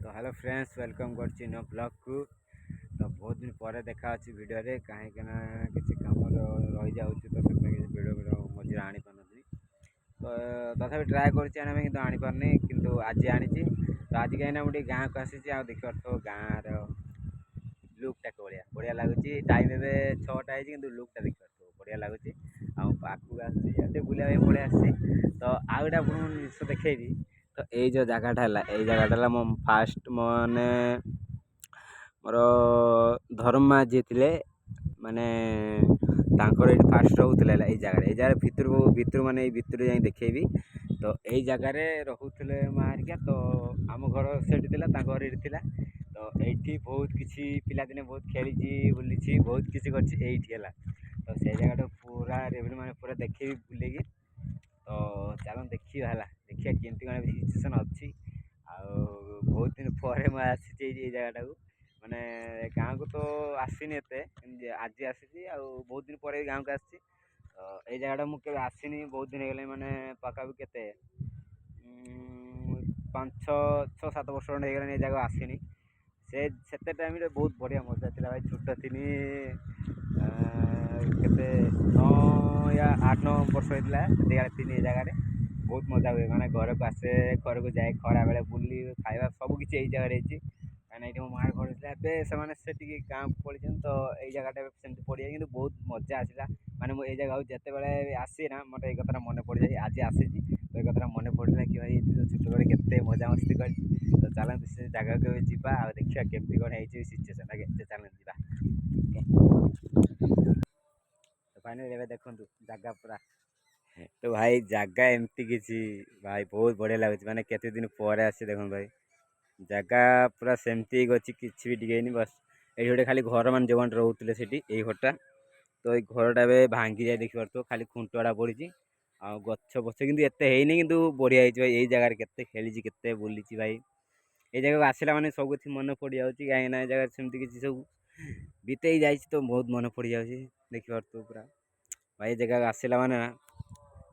तो hello friends welcome करछि no blog को। तो बहुत दिन पर देखा अच्छी वीडियो रे कहीं किसी कम रही जाऊँ तो से वीडियो मझे आनी पारनी। तो तथा ट्राए कर आनी पारनी किंतु आज आनी। तो आज कहीं मुझे गाँव को आसी देखिए तो गाँव लुकटा बढ़िया बढ़िया लगुच। टाइम ए 6टा है कि लुकटा देखिए बढ़िया लगुच। आखू आसे बुला पड़े आसी तो आउ गए जिस देखी। तो ये जो जगहटा है ये जगहटा मो फास्ट माने मोर धर्मा जी थे माने ये फास्ट रोते ये जगह भितर माने भितर जा देखेबी। तो यही जगार रोते मारिका तो आम घर से घर ये तो ये बहुत किसी पिलादिने बहुत खेली बुली बहुत किसी कर। तो से जगह पूरा माने पूरा देखे बुले। तो चलो देखिए है देखिए केमती कौन सिचुएसन अच्छी। बहुत दिन पर आसी जगह को माने गाँव को तो आसनी एत आज आसी बहुत दिन पर गाँव को आसी। तो ये जगह मुझे आसनी बहुत दिन हो माने पाखापाखि के 5-6-7 वर्ष खंड हो गला जगह आसनी। से टाइम बहुत बढ़िया मजा था भाई छोट थी के 9 या 8-9 वर्ष होता थी जगह बहुत मजा हुए मैंने घर को आसे घर को जाए खरा बेले बुली खाଇବା सबकि यही जगह कहीं ये मो माँ घर से गाँव पड़ी। तो ये जगह सेमती पड़ी कि बहुत मजा आसला माने मुझे जगह जिते आसी ना मतलब ये कथा मन पड़ जाए आज आसी। तो ये कथा मन पड़ा कि भाई छोट बड़े के मजा मस्ती कर। तो चलते से जगह को जा देखा केमती कौन है सिचुएसन आगे चलते जा। तो फाइनली देखु जगह पूरा तो भाई जगह एमती किसी भाई बहुत बढ़िया लगुच माने केते दिन पर आसी देखो भाई जगह पूरा सेमती अच्छी किसी भी टिके बस ये गोटे खाली घर मान जो रोते से घरटा। तो ये घरटा भांगी जाए देखिए तो खाली खुंटुआटा पड़ी आ गछ पछ कि एत है कि बढ़िया यही जगह के खेली के बुली भाई ये जगह को आसला मैंने सब किसी मन पड़ जाऊँ कहीं जगह सेमती किसी सब बीते ही तो बहुत मन पड़ जाऊँ देखिए तो पूरा भाई जगह आसला मैंने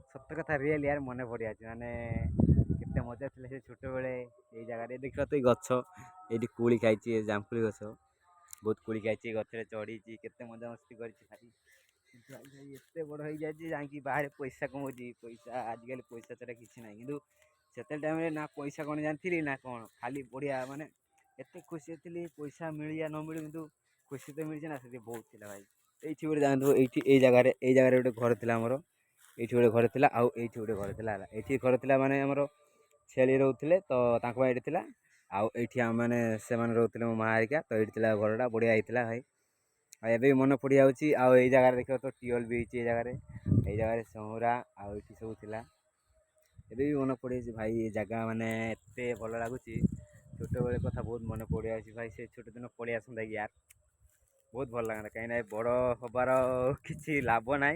सत कथा रियल यार मन पड़ जाए माने केते मजा थी छोट बेले ये जगह देखिए तो ये गछ ये कोली खाई जामपुरी गछ बहुत कोली खाई गचे चढ़ी केते मजा मस्ती करते बड़ हो जाए बाहर पैसा कमाऊँगी पैसा आजिकल पैसा छड़ा किसी ना कि से टाइम ना पैसा कौन जानी ना कौन खाली बढ़िया माने एत खुशी थी पैसा मिल या न मिलू कि खुशी तो मिलছে ना से बहुत थी भाई। ये गोटे जानते ये जगह गोटे घर थी आमर ये गोटे घर थी आई गोटे घर थी ये घर थी माने आमर छेली रोते तो ये थी आईटी मैंने से रोते मो माँ हरिका। तो ये घरटा बढ़िया होता भाई भी मन पड़ जाऊँगी आई जगह देख तो टिवल भी ये जगह सहरा आई सब थी भी मन पड़ जाए भाई ये जगह माने एत भल लगुच छोट बेले कथा बहुत मन पड़ जाए भाई से छोट दिन पड़े आसता कि यार बहुत भल लगता कहीं बड़ हबार किसी लाभ ना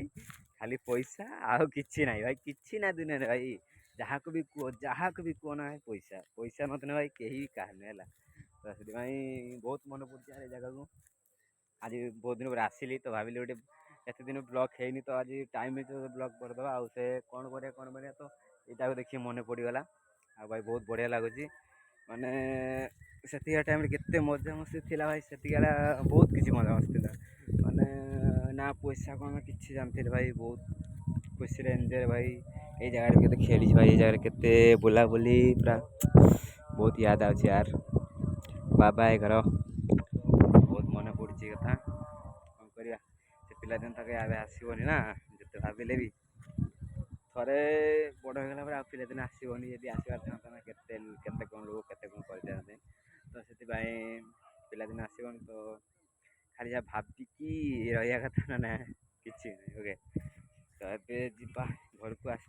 खाली पैसा आउ कि ना भाई कि ना दुनिया भाई जहाँ को भी कह ना पैसा पैसा नथिले भाई कहीं कहने है। तो से बहुत मन पड़ जगह को आज बहुत दिन पर आसिली तो भाविली गोटे एत दिन ब्लॉग है तो आज टाइम तो ब्लॉग करदे आउ से कौन कर तो यहाँ देखिए मन पड़गला आ भाई बहुत बढ़िया लगुच माने से टाइम के मजा मस्ती थी भाई से बहुत किसी मजा मस्ती माने ना पैसा कौन कि जानते भाई बहुत खुशी एंजॉय भाई ये जगह के खेली भाई ये जगह के बुला बुली पूरा बहुत याद आउच यार बाबा ये घर बहुत मन पड़ी कथा कौन कर पिलादिन तक आसबनी ना जिते भाविले भी थे बड़ होगा पिला दिन आसबनी यदि आसबार था के कौन लोग के कौन करते। तो से पिलादिन आसबनी तो खाली जहाँ भाविकी रहा कथा ना कि ओके। तो ये जा घर को आस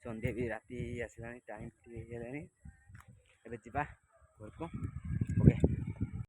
संध्या भी राति आसला टाइम जा घर को।